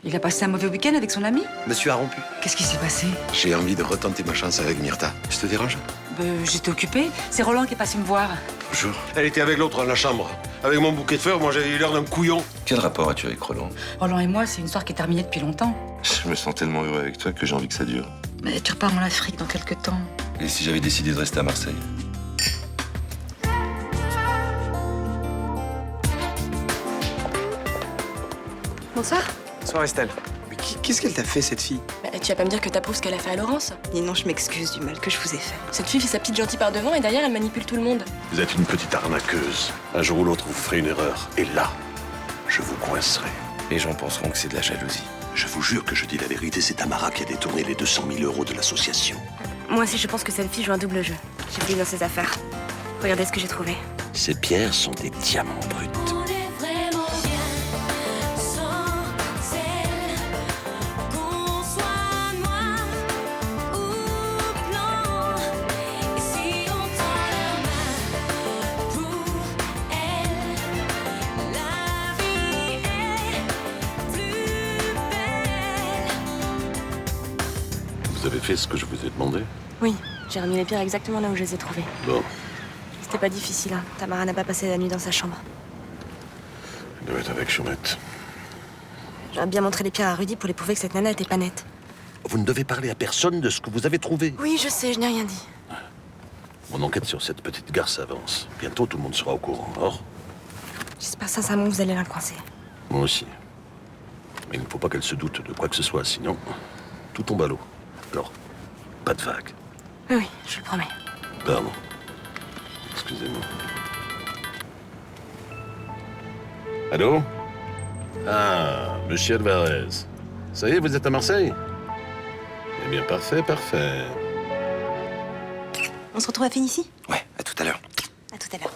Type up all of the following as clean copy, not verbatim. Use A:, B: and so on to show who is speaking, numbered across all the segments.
A: Il a passé un mauvais week-end avec son ami?
B: Monsieur a rompu.
A: Qu'est-ce qui s'est passé?
B: J'ai envie de retenter ma chance avec Myrtha. Je te dérange?
A: J'étais occupée. C'est Roland qui est passé me voir.
B: Bonjour. Elle était avec l'autre dans la chambre. Avec mon bouquet de fleurs, moi j'avais eu l'air d'un couillon.
C: Quel rapport as-tu avec Roland?
A: Roland et moi, c'est une histoire qui est terminée depuis longtemps.
C: Je me sens tellement heureux avec toi que j'ai envie que ça dure.
A: Mais tu repars en Afrique dans quelques temps.
C: Et si j'avais décidé de rester à Marseille?
D: Bonsoir.
E: Bonsoir Estelle. Mais qu'est-ce qu'elle t'a fait, cette fille?
D: Bah, tu vas pas me dire que t'approuves ce qu'elle a fait à Laurence?
F: Et non, je m'excuse du mal que je vous ai fait.
D: Cette fille fait sa petite gentille par devant et derrière elle manipule tout le monde.
G: Vous êtes une petite arnaqueuse. Un jour ou l'autre, vous ferez une erreur. Et là, je vous coincerai.
C: Les gens penseront que c'est de la jalousie.
G: Je vous jure que je dis la vérité, c'est Tamara qui a détourné les 200 000 € de l'association.
F: Moi aussi, je pense que cette fille joue un double jeu. J'ai pris dans ses affaires. Regardez ce que j'ai trouvé.
G: Ces pierres sont des diamants bruts. Vous avez fait ce que je vous ai demandé?
F: Oui, j'ai remis les pierres exactement là où je les ai trouvées.
G: Bon,
F: C'était pas difficile, hein. Tamara n'a pas passé la nuit dans sa chambre.
G: elle doit être avec Choumette.
F: J'aurais bien montré les pierres à Rudy pour les prouver que cette nana était pas nette.
G: Vous ne devez parler à personne de ce que vous avez trouvé.
F: Oui, je sais, je n'ai rien dit.
G: Mon enquête sur cette petite garce avance. Bientôt, tout le monde sera au courant. Or,
F: J'espère sincèrement que vous allez la coincer.
G: moi aussi. Mais il ne faut pas qu'elle se doute de quoi que ce soit, sinon tout tombe à l'eau. Alors, pas de vague.
F: Oui, oui, je le promets.
G: Pardon. Excusez-moi. Allô? Ah, monsieur Alvarez. Ça y est, vous êtes à Marseille? Eh bien, parfait, parfait.
F: On se retrouve à Fénicie?
B: Ouais, à tout à l'heure.
F: À tout à l'heure.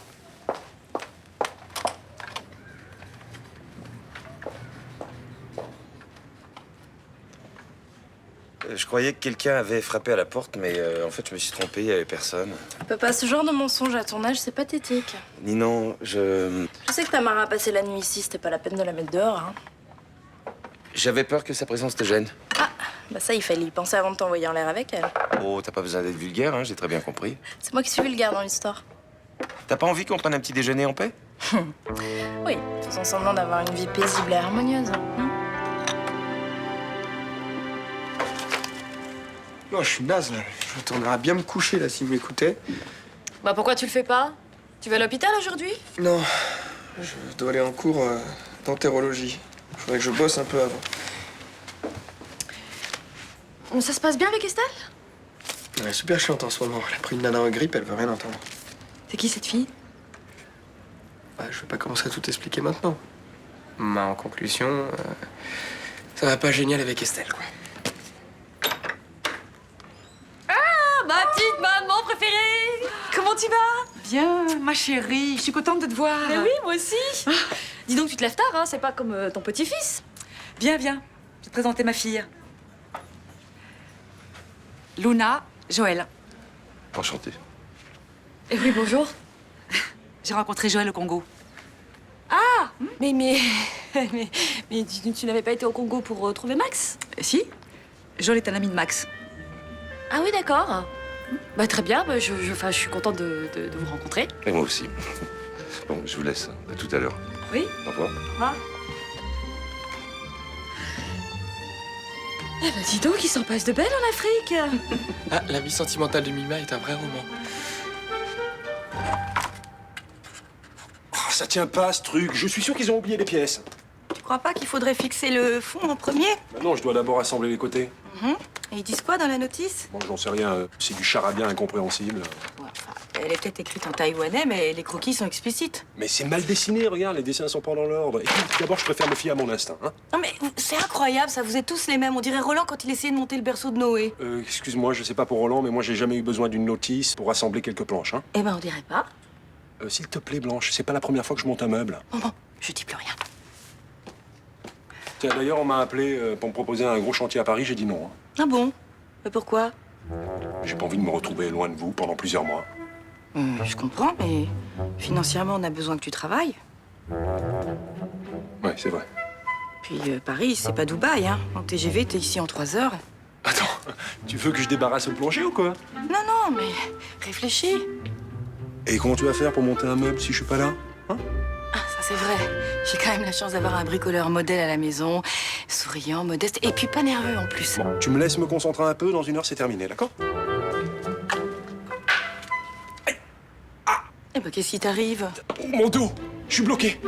B: Je croyais que quelqu'un avait frappé à la porte, mais en fait, je me suis trompé, il n'y avait personne.
D: Papa, ce genre de mensonge à ton âge, c'est pathétique.
B: Ninon, je...
D: Je sais que Tamara a passé la nuit ici, c'était pas la peine de la mettre dehors, hein.
B: J'avais peur que sa présence te gêne.
D: Bah ça, il fallait y penser avant de t'envoyer en l'air avec elle.
B: Oh, t'as pas besoin d'être vulgaire, hein, j'ai très bien compris.
D: C'est moi qui suis vulgaire dans l'histoire.
B: T'as pas envie qu'on prenne un petit déjeuner en paix?
D: Oui, faisons semblant d'avoir une vie paisible et harmonieuse. Hein.
E: Non, je suis naze, là. Je retournerai bien me coucher, là, si vous m'écoutez.
D: Bah pourquoi tu le fais pas? Tu vas à l'hôpital aujourd'hui?
E: Non, je dois aller en cours d'entérologie. Faudrait que je bosse un peu avant.
D: Ça se passe bien avec Estelle?
E: Elle est super chiante en ce moment. Elle a pris une nana en grippe, elle veut rien entendre.
A: C'est qui cette fille?
E: Bah, je vais pas commencer à tout expliquer maintenant. Mais en conclusion, ça va pas génial avec Estelle, quoi.
D: Ma petite maman préférée! Comment tu vas?
A: Bien, ma chérie, je suis contente de te voir.
D: Mais oui, moi aussi. Dis donc, tu te lèves tard, hein? C'est pas comme ton petit-fils.
A: Viens, viens, je vais te présenter ma fille. Luna, Joël.
G: Enchanté.
D: Et oui, bonjour.
A: J'ai rencontré Joël au Congo.
D: Mais tu n'avais pas été au Congo pour trouver Max?
A: Si, Joël est un ami de Max.
D: Ah oui, d'accord. Bah très bien, bah, je suis contente de vous rencontrer.
C: Et moi aussi. Bon, je vous laisse. À tout à l'heure.
A: Oui?
C: Au revoir.
D: Ah. Eh ben dis donc, il s'en passe de belles en Afrique.
E: Ah, La vie sentimentale de Mima est un vrai roman.
G: Oh, ça tient pas, ce truc. Je suis sûr qu'ils ont oublié les pièces.
F: Tu crois pas qu'il faudrait fixer le fond en premier?
G: Bah non, je dois d'abord assembler les côtés.
F: Et ils disent quoi dans la notice?
G: Bon, j'en sais rien. C'est du charabia incompréhensible.
F: Elle est peut-être écrite en taïwanais, mais les croquis sont explicites.
G: Mais c'est mal dessiné, regarde, les dessins sont pas dans l'ordre. Et puis, d'abord, je préfère me fier à mon instinct. Hein.
F: Non mais c'est incroyable, ça, vous êtes tous les mêmes. On dirait Roland quand il essayait de monter le berceau de Noé.
G: Excuse-moi, je sais pas pour Roland, mais moi, j'ai jamais eu besoin d'une notice pour assembler quelques planches. Hein.
F: Eh ben on dirait pas.
G: S'il te plaît, Blanche, c'est pas la première fois que je monte un meuble.
F: Bon, je dis plus rien.
G: Tiens, d'ailleurs, on m'a appelé pour me proposer un gros chantier à Paris, j'ai dit non. Hein.
F: Ah bon? Mais pourquoi?
G: J'ai pas envie de me retrouver loin de vous pendant plusieurs mois.
F: Je comprends, mais financièrement, on a besoin que tu travailles.
G: Ouais, c'est vrai.
A: Puis Paris, c'est pas Dubaï, hein. En TGV, t'es ici en 3 heures.
H: Attends, tu veux que je débarrasse le plongée ou quoi?
A: Non, non, mais réfléchis.
H: Et comment tu vas faire pour monter un meuble si je suis pas là?
A: Ah, ça c'est vrai. J'ai quand même la chance d'avoir un bricoleur modèle à la maison, souriant, modeste, et puis pas nerveux en plus.
H: Bon, tu me laisses me concentrer un peu, dans 1 heure c'est terminé, d'accord?
A: Eh ben, qu'est-ce qui t'arrive?
H: Oh, mon dos! Je suis bloqué!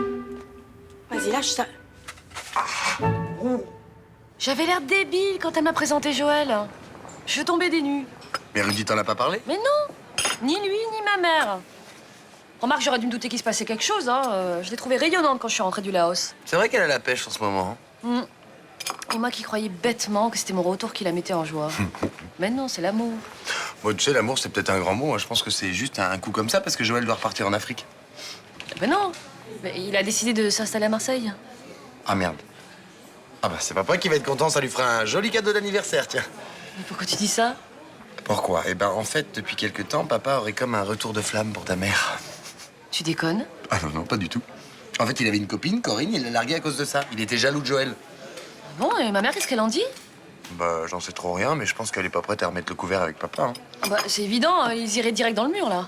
A: Vas-y, lâche ça.
D: J'avais l'air débile quand elle m'a présenté Joël. Je suis tombée des nues.
C: Mais Rudy t'en a pas parlé?
D: Mais non, ni lui, ni ma mère. Remarque, j'aurais dû me douter qu'il se passait quelque chose. Hein. Je l'ai trouvée rayonnante quand je suis rentrée du Laos.
C: C'est vrai qu'elle a la pêche en ce moment.
D: Et moi qui croyais bêtement que c'était mon retour qui la mettait en joie. Mais non, c'est l'amour.
C: Moi, tu sais, l'amour, c'est peut-être un grand mot. Je pense que c'est juste un coup comme ça parce que Joël doit repartir en Afrique.
D: Ben non, mais il a décidé de s'installer à Marseille.
C: Ah merde. Ah bah, c'est papa qui va être content, ça lui fera un joli cadeau d'anniversaire, tiens.
D: Mais pourquoi tu dis ça?
C: Pourquoi? Eh ben, en fait, depuis quelque temps, papa aurait comme un retour de flamme pour ta mère.
D: Tu déconnes?
C: Ah non, non, pas du tout. En fait, il avait une copine, Corinne, il l'a larguée à cause de ça. Il était jaloux de Joël.
D: Bon, et ma mère, qu'est-ce qu'elle en dit?
C: Bah, j'en sais trop rien, mais je pense qu'elle est pas prête à remettre le couvert avec papa. Hein.
D: Ah bah, c'est évident, ils iraient direct dans le mur, là.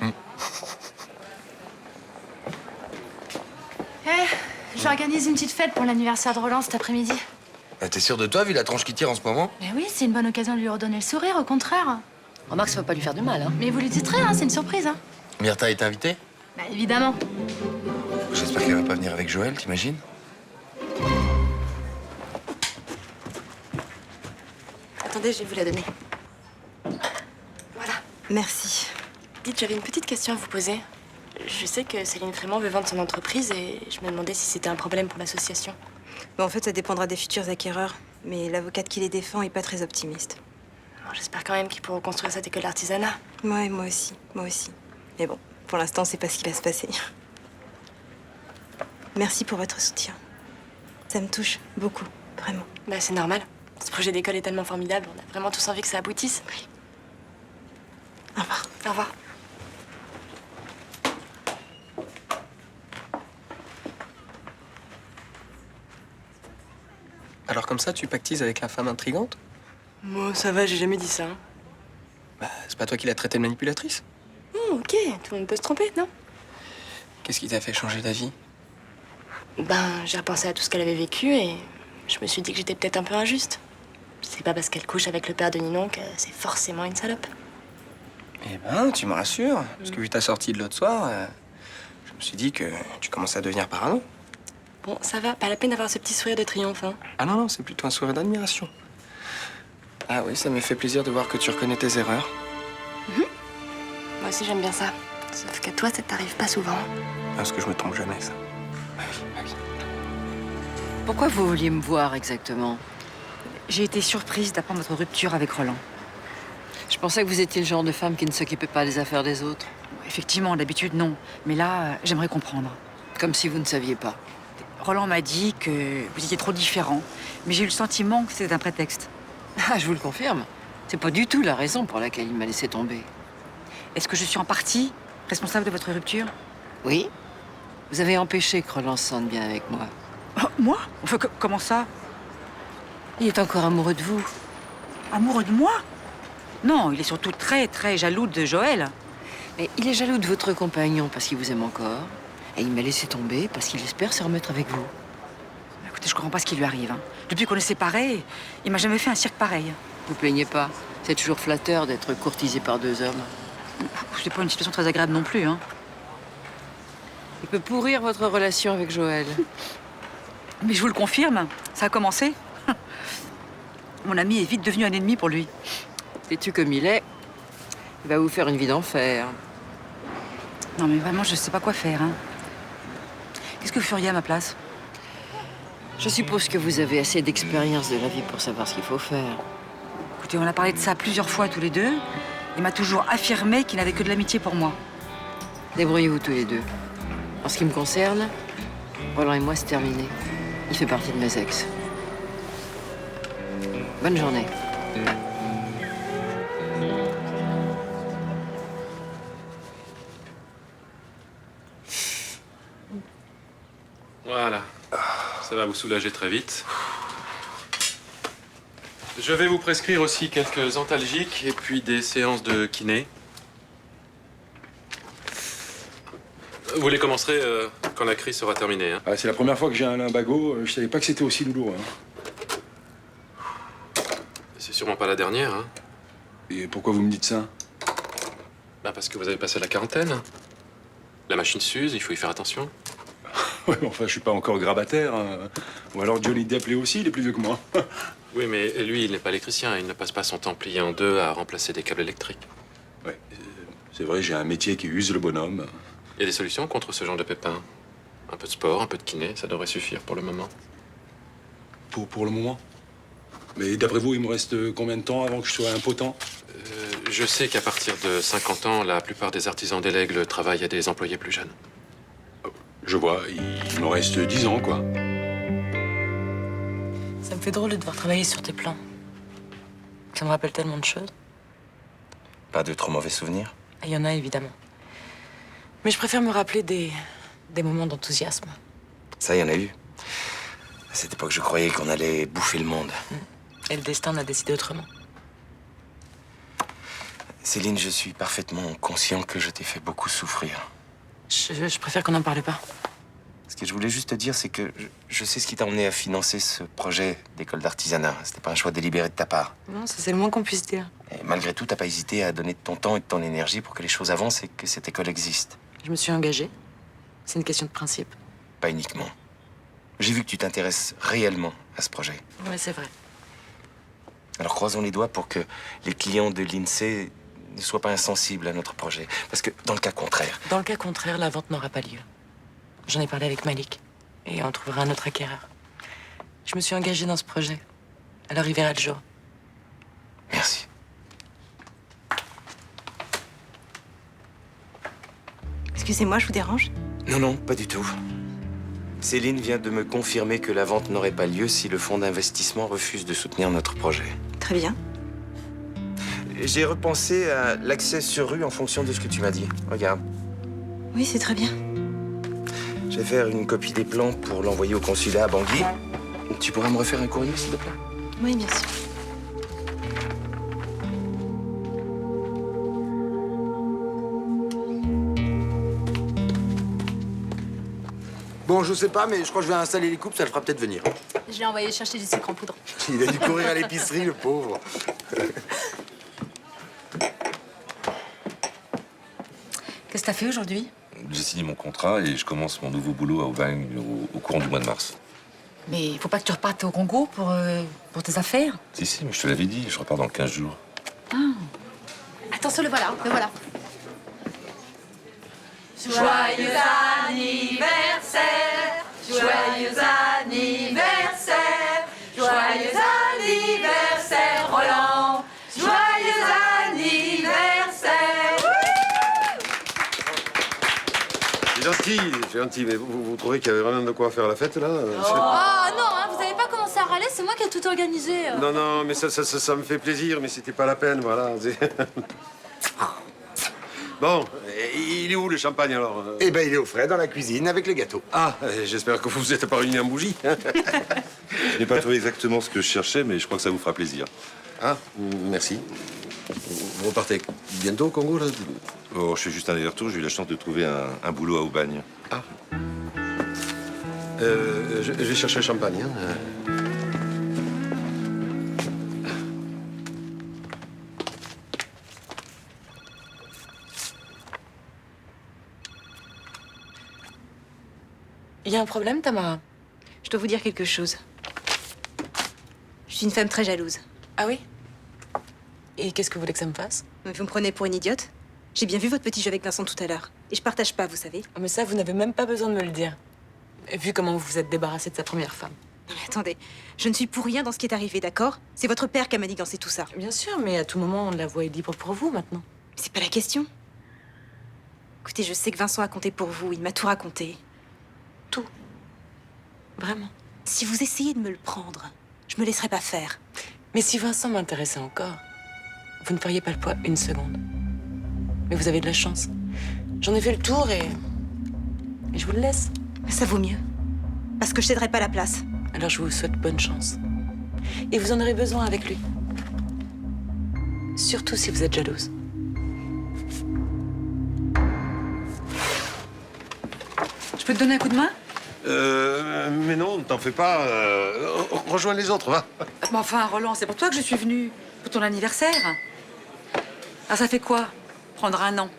F: J'organise une petite fête pour l'anniversaire de Roland cet après-midi.
C: Bah, t'es sûr de toi, vu la tronche qui tire en ce moment?
F: Mais oui, c'est une bonne occasion de lui redonner le sourire, au contraire.
D: Remarque, ça va pas lui faire de mal, hein.
F: Mais vous lui dites rien, c'est une surprise, hein.
C: Myrtha est invitée?
F: Bah, évidemment.
C: J'espère qu'elle va pas venir avec Joël, t'imagines?
F: Attendez, je vais vous la donner. Voilà. Merci. Dites, j'avais une petite question à vous poser. Je sais que Céline Frémont veut vendre son entreprise et je me demandais si c'était un problème pour l'association.
I: Bon, en fait, ça dépendra des futurs acquéreurs. Mais l'avocate qui les défend est pas très optimiste.
F: Bon, j'espère quand même qu'ils pourront construire cette école d'artisanat.
I: Ouais, moi aussi. Moi aussi. Mais bon, pour l'instant, c'est pas ce qui va se passer. Merci pour votre soutien. Ça me touche beaucoup, vraiment.
F: Bah, c'est normal. Ce projet d'école est tellement formidable. On a vraiment tous envie que ça aboutisse.
I: Oui. Au revoir.
F: Au revoir.
E: Alors comme ça, tu pactises avec la femme intrigante?
F: Moi, ça va, j'ai jamais dit ça. Hein.
E: Bah, c'est pas toi qui l'as traitée de manipulatrice?
F: Oh, ok, tout le monde peut se tromper, non?
E: Qu'est-ce qui t'a fait changer d'avis?
F: Ben, j'ai repensé à tout ce qu'elle avait vécu et je me suis dit que j'étais peut-être un peu injuste. C'est pas parce qu'elle couche avec le père de Ninon que c'est forcément une salope.
E: Eh ben, tu me rassures. Parce que vu ta sortie de l'autre soir, je me suis dit que tu commençais à devenir parano.
F: Bon, ça va, pas la peine d'avoir ce petit sourire de triomphe, hein.
E: Ah non, non, c'est plutôt un sourire d'admiration. Ah oui, ça me fait plaisir de voir que tu reconnais tes erreurs.
F: Moi aussi, j'aime bien ça. Sauf que toi, ça t'arrive pas souvent.
E: Parce que je me trompe jamais, ça. Bah oui, bah oui.
J: Pourquoi vous vouliez me voir exactement?
A: J'ai été surprise d'apprendre votre rupture avec Roland.
J: Je pensais que vous étiez le genre de femme qui ne s'occupait pas des affaires des autres.
A: Effectivement, d'habitude, non. Mais là, j'aimerais comprendre.
J: Comme si vous ne saviez pas.
A: Roland m'a dit que vous étiez trop différents. Mais j'ai eu le sentiment que c'était un prétexte.
J: Ah, je vous le confirme. C'est pas du tout la raison pour laquelle il m'a laissé tomber.
A: Est-ce que je suis en partie responsable de votre rupture?
J: Oui. Vous avez empêché que Roland se sente bien avec moi.
A: Oh, moi? Enfin, comment ça?
J: Il est encore amoureux de vous.
A: Amoureux de moi? Non, il est surtout très, très jaloux de Joël.
J: Mais il est jaloux de votre compagnon parce qu'il vous aime encore. Et il m'a laissé tomber parce qu'il espère se remettre avec vous.
A: Écoutez, je comprends pas ce qui lui arrive. Hein. Depuis qu'on est séparés, il m'a jamais fait un cirque pareil.
J: Vous plaignez pas. C'est toujours flatteur d'être courtisé par 2 hommes.
A: C'est pas une situation très agréable non plus, hein.
J: Il peut pourrir votre relation avec Joël.
A: Mais je vous le confirme, ça a commencé. Mon ami est vite devenu un ennemi pour lui.
J: Têtu comme il va vous faire une vie d'enfer.
A: Non mais vraiment, je sais pas quoi faire, hein. Qu'est-ce que vous feriez à ma place?
J: Je suppose que vous avez assez d'expérience de la vie pour savoir ce qu'il faut faire.
A: Écoutez, on a parlé de ça plusieurs fois tous les deux. Il m'a toujours affirmé qu'il n'avait que de l'amitié pour moi.
J: Débrouillez-vous tous les deux. En ce qui me concerne, Roland et moi, c'est terminé. Il fait partie de mes ex. Bonne journée.
G: Voilà. Ça va
K: vous soulager très vite. Je vais vous prescrire aussi quelques antalgiques et puis des séances de kiné. Vous les commencerez quand la crise sera terminée. Hein.
H: Ah, c'est la première fois que j'ai un lumbago. Je savais pas que c'était aussi douloureux. Hein.
K: C'est sûrement pas la dernière. Hein.
H: Et pourquoi vous me dites ça?
K: Bah parce que vous avez passé la quarantaine. La machine s'use, il faut y faire attention.
H: Ouais, mais enfin, je suis pas encore grabataire. Hein. Ou alors Johnny Depp l'est aussi, il est plus vieux que moi.
K: Oui, mais lui, il n'est pas électricien. Il ne passe pas son temps plié en deux à remplacer des câbles électriques.
H: Ouais, c'est vrai, j'ai un métier qui use le bonhomme.
K: Il y a des solutions contre ce genre de pépins. Un peu de sport, un peu de kiné, ça devrait suffire pour le moment.
H: Pour le moment? Mais d'après vous, il me reste combien de temps avant que je sois impotent?
K: Je sais qu'à partir de 50 ans, la plupart des artisans des legs travaillent à des employés plus jeunes.
H: Je vois, il me reste 10 ans, quoi.
A: Ça me fait drôle de devoir travailler sur tes plans. Ça me rappelle tellement de choses.
B: Pas de trop mauvais souvenirs?
A: Il y en a, évidemment. Mais je préfère me rappeler des moments d'enthousiasme.
B: Ça, il y en a eu. À cette époque, je croyais qu'on allait bouffer le monde.
A: Et le destin en a décidé autrement.
B: Céline, je suis parfaitement conscient que je t'ai fait beaucoup souffrir.
A: Je préfère qu'on n'en parle pas.
B: Ce que je voulais juste te dire, c'est que je sais ce qui t'a emmené à financer ce projet d'école d'artisanat. C'était pas un choix délibéré de ta part.
A: Non, ça c'est le moins qu'on puisse dire.
B: Et malgré tout, t'as pas hésité à donner de ton temps et de ton énergie pour que les choses avancent et que cette école existe.
A: Je me suis engagée. C'est une question de principe.
B: Pas uniquement. J'ai vu que tu t'intéresses réellement à ce projet.
A: Oui, c'est vrai.
B: Alors croisons les doigts pour que les clients de l'INSEE ne soient pas insensibles à notre projet. Parce que dans le cas contraire...
A: Dans le cas contraire, la vente n'aura pas lieu. J'en ai parlé avec Malik. Et on trouvera un autre acquéreur. Je me suis engagée dans ce projet. Alors il verra le jour.
B: Merci.
I: Excusez-moi, je vous dérange?
B: Non, non, pas du tout. Céline vient de me confirmer que la vente n'aurait pas lieu si le fonds d'investissement refuse de soutenir notre projet.
I: Très bien.
B: J'ai repensé à l'accès sur rue en fonction de ce que tu m'as dit. Regarde.
I: Oui, c'est très bien.
B: Je vais faire une copie des plans pour l'envoyer au consulat à Bangui. Tu pourras me refaire un courrier, s'il te plaît?
I: Oui, bien sûr.
C: Bon, je sais pas, mais je crois que je vais installer les coupes, ça le fera peut-être venir.
F: Je l'ai envoyé chercher du sucre en poudre.
C: Il a dû courir à l'épicerie, le pauvre.
A: Qu'est-ce que t'as fait aujourd'hui?
L: J'ai signé mon contrat et je commence mon nouveau boulot à Aubagne au courant du mois de mars.
A: Mais il faut pas que tu repartes au Congo pour tes affaires.
L: Si, mais je te l'avais dit, je repars dans 15 jours.
F: Attention, le voilà, le voilà.
D: Joyeux anniversaire, joyeux anniversaire, joyeux anniversaire, Roland, joyeux anniversaire.
M: C'est gentil, mais vous trouvez qu'il y avait vraiment de quoi faire la fête, là?
F: Ah non, hein, vous avez pas commencé à râler, c'est moi qui ai tout organisé.
M: Non, non, mais ça me fait plaisir, mais c'était pas la peine, voilà. Bon, il est où le champagne, alors?
C: Eh ben, il est au frais dans la cuisine avec le gâteau.
M: Ah, j'espère que vous vous êtes pas réunis en bougie.
L: Je n'ai pas trouvé exactement ce que je cherchais, mais je crois que ça vous fera plaisir.
M: Ah, merci. Vous repartez bientôt au Congo, là?
L: Oh, je fais juste un aller-retour, j'ai eu la chance de trouver un boulot à Aubagne.
M: Ah. Je vais chercher le champagne, hein.
A: Il y a un problème, Tamara?
I: Je dois vous dire quelque chose. Je suis une femme très jalouse.
A: Ah oui? Et qu'est-ce que vous voulez que ça me fasse?
I: Mais vous me prenez pour une idiote? J'ai bien vu votre petit jeu avec Vincent tout à l'heure. Et je partage pas, vous savez.
A: Oh, mais ça, vous n'avez même pas besoin de me le dire. Vu comment vous vous êtes débarrassé de sa première femme.
I: Non mais attendez, je ne suis pour rien dans ce qui est arrivé, d'accord? C'est votre père qui a manigancé tout ça.
A: Bien sûr, mais à tout moment, la voie est libre pour vous, maintenant.
I: C'est pas la question. Écoutez, je sais que Vincent a compté pour vous, il m'a tout raconté.
A: Tout. Vraiment.
I: Si vous essayez de me le prendre, je me laisserai pas faire.
A: Mais si Vincent m'intéressait encore, vous ne feriez pas le poids une seconde. Mais vous avez de la chance. J'en ai fait le tour et je vous le laisse.
I: Ça vaut mieux. Parce que je céderai pas la place.
A: Alors je vous souhaite bonne chance. Et vous en aurez besoin avec lui. Surtout si vous êtes jalouse.
I: Je peux te donner un coup de main?
M: Mais non, ne t'en fais pas. Rejoins les autres, va.
I: Mais enfin, Roland, c'est pour toi que je suis venue. Pour ton anniversaire. Ah, ça fait quoi? Prendre un an.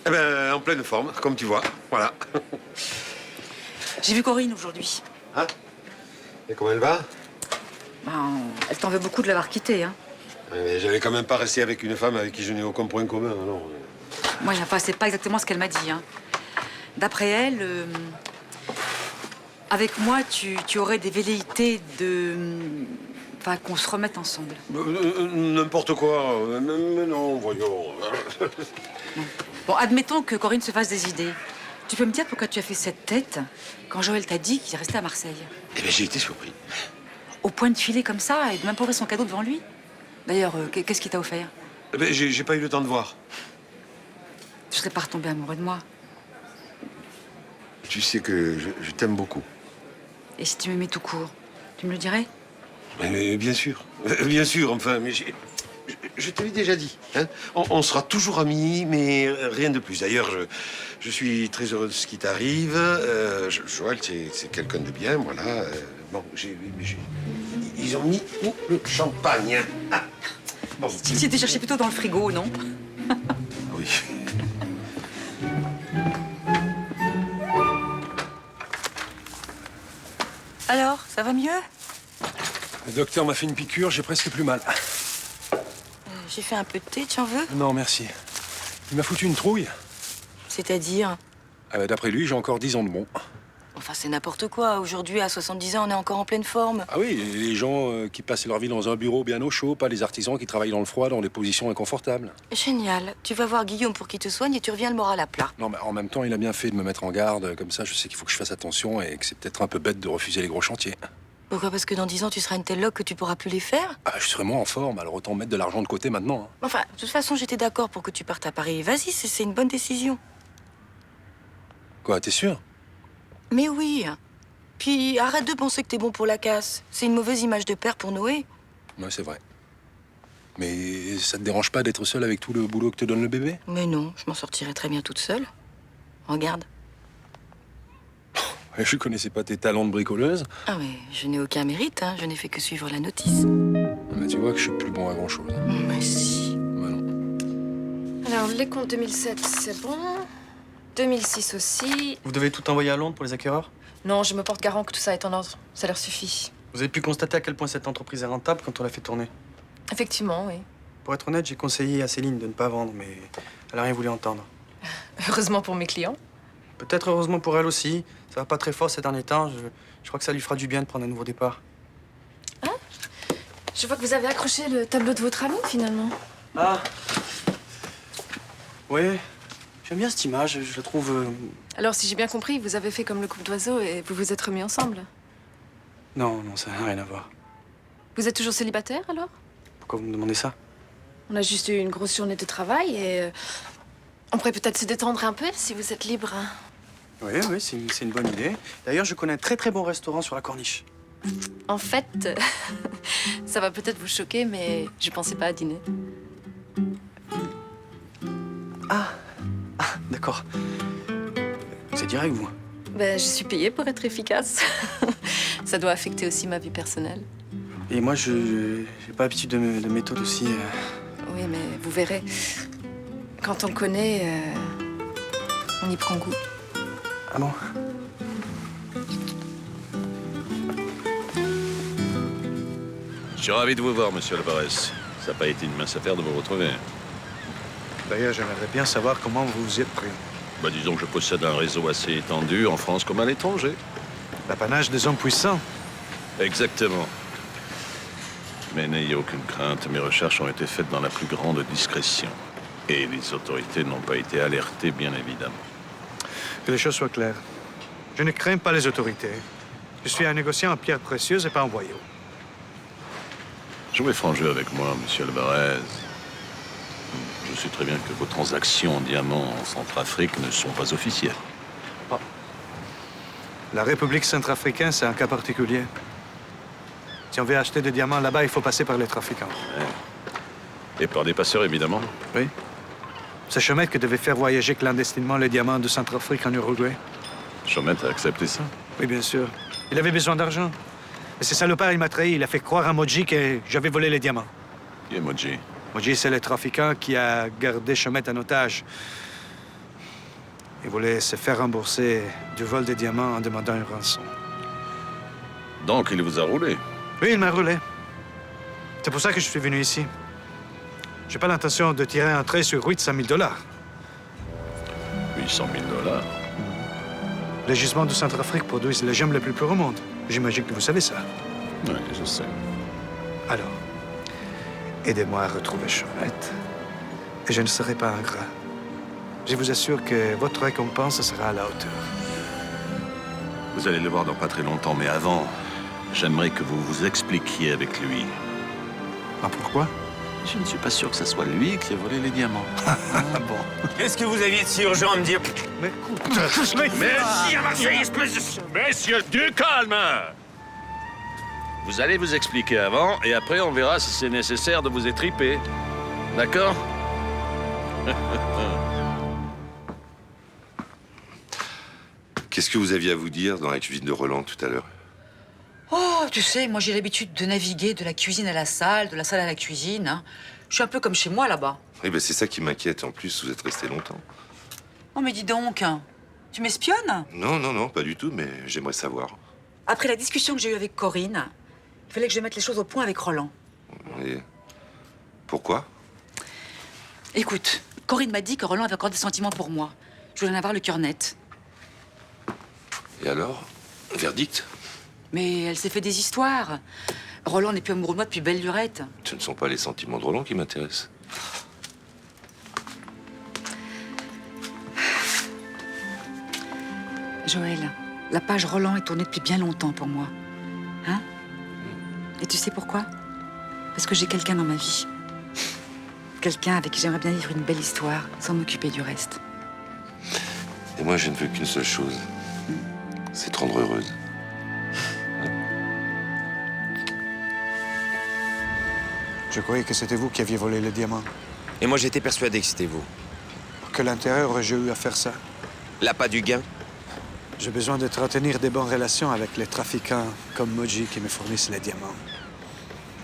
M: Eh ben, en pleine forme, comme tu vois. Voilà.
I: J'ai vu Corinne aujourd'hui.
M: Hein? Et comment elle va?
I: Ben, elle t'en veut beaucoup de l'avoir quittée, hein.
M: Mais j'allais quand même pas rester avec une femme avec qui je n'ai aucun point commun, alors.
I: Moi, enfin, c'est pas exactement ce qu'elle m'a dit, hein. D'après elle, avec moi, tu aurais des velléités de... Enfin, qu'on se remette ensemble.
M: N'importe quoi. Mais non, voyons.
I: Bon, admettons que Corinne se fasse des idées. Tu peux me dire pourquoi tu as fait cette tête quand Joël t'a dit qu'il restait à Marseille?
M: Eh bien, j'ai été surpris.
I: Au point de filer comme ça et de m'imposer son cadeau devant lui? D'ailleurs, qu'est-ce qu'il t'a offert?
M: Eh bien, j'ai pas eu le temps de voir.
I: Tu serais pas retombé amoureux de moi?
M: Tu sais que je t'aime beaucoup.
I: Et si tu m'aimais tout court, tu me le dirais?
M: Mais bien sûr. Bien sûr, enfin, mais je te l'ai déjà dit. Hein, on sera toujours amis, mais rien de plus. D'ailleurs, je suis très heureux de ce qui t'arrive. Joël, c'est quelqu'un de bien, voilà. Bon, ils ont mis où le champagne? Ah, bon.
I: Tu étais cherché plutôt dans le frigo, non?
M: Oui.
I: Alors, ça va mieux?
H: Le docteur m'a fait une piqûre, j'ai presque plus mal.
F: J'ai fait un peu de thé, tu en veux?
H: Non, merci. Il m'a foutu une trouille.
F: C'est-à-dire?
H: D'après lui, j'ai encore 10 ans de bon.
F: Enfin, c'est n'importe quoi. Aujourd'hui, à 70 ans, on est encore en pleine forme.
H: Ah oui, les gens qui passent leur vie dans un bureau bien au chaud, pas les artisans qui travaillent dans le froid, dans des positions inconfortables.
F: Génial. Tu vas voir Guillaume pour qu'il te soigne et tu reviens le moral à plat.
H: Non, mais en même temps, il a bien fait de me mettre en garde. Comme ça, je sais qu'il faut que je fasse attention et que c'est peut-être un peu bête de refuser les gros chantiers.
F: Pourquoi? Parce que dans 10 ans, tu seras une telle loque que tu pourras plus les faire?
H: Ah, je serai moins en forme, alors autant mettre de l'argent de côté maintenant. Hein.
F: Enfin, de toute façon, j'étais d'accord pour que tu partes à Paris. Vas-y, c'est une bonne décision.
H: Quoi, t'es sûr?
F: Mais oui. Puis arrête de penser que t'es bon pour la casse. C'est une mauvaise image de père pour Noé.
H: Ouais, c'est vrai. Mais ça te dérange pas d'être seule avec tout le boulot que te donne le bébé?
F: Mais non, je m'en sortirai très bien toute seule. Regarde.
H: Je connaissais pas tes talents de bricoleuse.
F: Ah mais je n'ai aucun mérite, hein. Je n'ai fait que suivre la notice.
H: Mais tu vois que je suis plus bon à grand-chose.
F: Mais si.
H: Bah non.
D: Alors, les comptes 2007, c'est bon. 2006 aussi.
E: Vous devez tout envoyer à Londres pour les acquéreurs?
D: Non, je me porte garant que tout ça est en ordre. Ça leur suffit.
E: Vous avez pu constater à quel point cette entreprise est rentable quand on l'a fait tourner?
D: Effectivement, oui.
E: Pour être honnête, j'ai conseillé à Céline de ne pas vendre, mais elle a rien voulu entendre.
D: Heureusement pour mes clients.
E: Peut-être heureusement pour elle aussi. Ça va pas très fort ces derniers temps. Je crois que ça lui fera du bien de prendre un nouveau départ.
D: Je vois que vous avez accroché le tableau de votre ami, finalement.
E: Ah. Oui. J'aime bien cette image. Je la trouve...
D: Alors, si j'ai bien compris, vous avez fait comme le couple d'oiseaux et vous vous êtes remis ensemble.
E: Non, ça n'a rien à voir.
D: Vous êtes toujours célibataire, alors?
E: Pourquoi vous me demandez ça?
D: On a juste eu une grosse journée de travail et... on pourrait peut-être se détendre un peu, si vous êtes libre. Hein.
E: Oui, c'est une bonne idée. D'ailleurs, je connais un très bon restaurant sur la Corniche.
D: En fait, ça va peut-être vous choquer, mais je pensais pas à dîner.
E: Ah, d'accord. C'est direct, vous.
D: Ben, je suis payée pour être efficace. Ça doit affecter aussi ma vie personnelle.
E: Et moi, je j'ai pas l'habitude de méthode aussi.
D: Oui, mais vous verrez. Quand on le connaît, on y prend goût.
E: Ah bon?
G: Je suis ravi de vous voir, monsieur Alvarez. Ça n'a pas été une mince affaire de vous retrouver.
N: D'ailleurs, j'aimerais bien savoir comment vous vous y êtes pris.
G: Bah, disons que je possède un réseau assez étendu en France comme à l'étranger.
N: L'apanage des hommes puissants.
G: Exactement. Mais n'ayez aucune crainte, mes recherches ont été faites dans la plus grande discrétion. Et les autorités n'ont pas été alertées, bien évidemment.
N: Que les choses soient claires. Je ne crains pas les autorités. Je suis un négociant en pierres précieuses et pas en voyou.
G: Jouez franc jeu avec moi, monsieur Alvarez. Je sais très bien que vos transactions en diamants en Centrafrique ne sont pas officielles.
N: La République centrafricaine, c'est un cas particulier. Si on veut acheter des diamants là-bas, il faut passer par les trafiquants.
G: Et par des passeurs, évidemment.
N: Oui. C'est Chomette qui devait faire voyager clandestinement les diamants de Centrafrique en Uruguay.
G: Chomette a accepté ça?
N: Oui, bien sûr. Il avait besoin d'argent. Mais ce salopard, il m'a trahi. Il a fait croire à Moji que j'avais volé les diamants.
G: Qui est Moji?
N: Moji, c'est le trafiquant qui a gardé Chomette en otage. Il voulait se faire rembourser du vol des diamants en demandant une rançon.
G: Donc, il vous a roulé?
N: Oui, il m'a roulé. C'est pour ça que je suis venu ici. J'ai pas l'intention de tirer un trait sur 800 000 $.
G: 800 000 $?
N: Les gisements de Centrafrique produisent les gemmes les plus pures au monde. J'imagine que vous savez ça.
G: Oui, je sais.
N: Alors, aidez-moi à retrouver Chomette. Et je ne serai pas ingrat. Je vous assure que votre récompense sera à la hauteur.
G: Vous allez le voir dans pas très longtemps, mais avant, j'aimerais que vous vous expliquiez avec lui.
N: Ah, pourquoi?
G: Je ne suis pas sûr que ce soit lui qui a volé les diamants.
N: Bon.
O: Qu'est-ce que vous aviez de si urgent à me dire?
N: Mais écoute...
G: Messieurs, du calme! Vous allez vous expliquer avant, et après on verra si c'est nécessaire de vous étriper. D'accord?
L: Qu'est-ce que vous aviez à vous dire dans la cuisine de Roland tout à l'heure?
I: Oh, tu sais, moi j'ai l'habitude de naviguer de la cuisine à la salle, de la salle à la cuisine. Hein. Je suis un peu comme chez moi là-bas.
L: Oui, ben c'est ça qui m'inquiète. En plus, vous êtes resté longtemps.
I: Oh, mais dis donc, tu m'espionnes?
L: Non, non, non, pas du tout, mais j'aimerais savoir.
I: Après la discussion que j'ai eue avec Corinne, il fallait que je mette les choses au point avec Roland.
L: Et pourquoi?
I: Écoute, Corinne m'a dit que Roland avait encore des sentiments pour moi. Je voulais en avoir le cœur net.
L: Et alors? Verdict?
I: Mais elle s'est fait des histoires. Roland n'est plus amoureux de moi depuis belle lurette.
L: Ce ne sont pas les sentiments de Roland qui m'intéressent.
I: Joël, la page Roland est tournée depuis bien longtemps pour moi. Hein? Et tu sais pourquoi? Parce que j'ai quelqu'un dans ma vie. Quelqu'un avec qui j'aimerais bien vivre une belle histoire, sans m'occuper du reste.
L: Et moi, je ne veux qu'une seule chose. C'est te rendre heureuse.
N: Je croyais que c'était vous qui aviez volé les diamants.
O: Et moi, j'étais persuadé que c'était vous.
N: Quel intérêt aurais-je eu à faire ça?
O: L'appât du gain?
N: J'ai besoin d'entretenir des bonnes relations avec les trafiquants comme Moji qui me fournissent les diamants.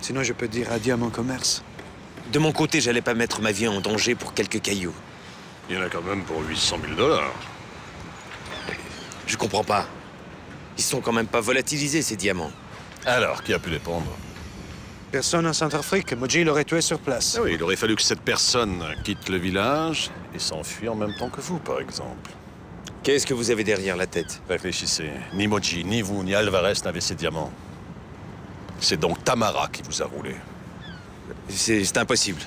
N: Sinon, je peux dire adieu à mon commerce.
O: De mon côté, j'allais pas mettre ma vie en danger pour quelques cailloux.
G: Il y en a quand même pour 800 000 $.
O: Je comprends pas. Ils sont quand même pas volatilisés, ces diamants.
G: Alors, qui a pu les prendre?
N: Personne en Centrafrique. Moji l'aurait tué sur place.
G: Ah oui, il aurait fallu que cette personne quitte le village et s'enfuit en même temps que vous, par exemple.
O: Qu'est-ce que vous avez derrière la tête?
G: Réfléchissez. Ni Moji, ni vous, ni Alvarez n'avaient ces diamants. C'est donc Tamara qui vous a roulé.
O: C'est impossible.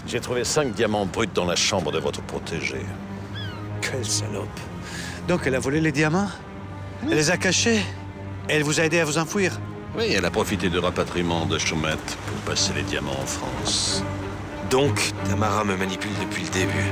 G: J'ai trouvé 5 diamants bruts dans la chambre de votre protégé.
N: Quelle salope. Donc, elle a volé les diamants? Elle les a cachés? Et elle vous a aidé à vous enfuir?
G: Oui, elle a profité du rapatriement de Chomette pour passer les diamants en France.
O: Donc, Tamara me manipule depuis le début.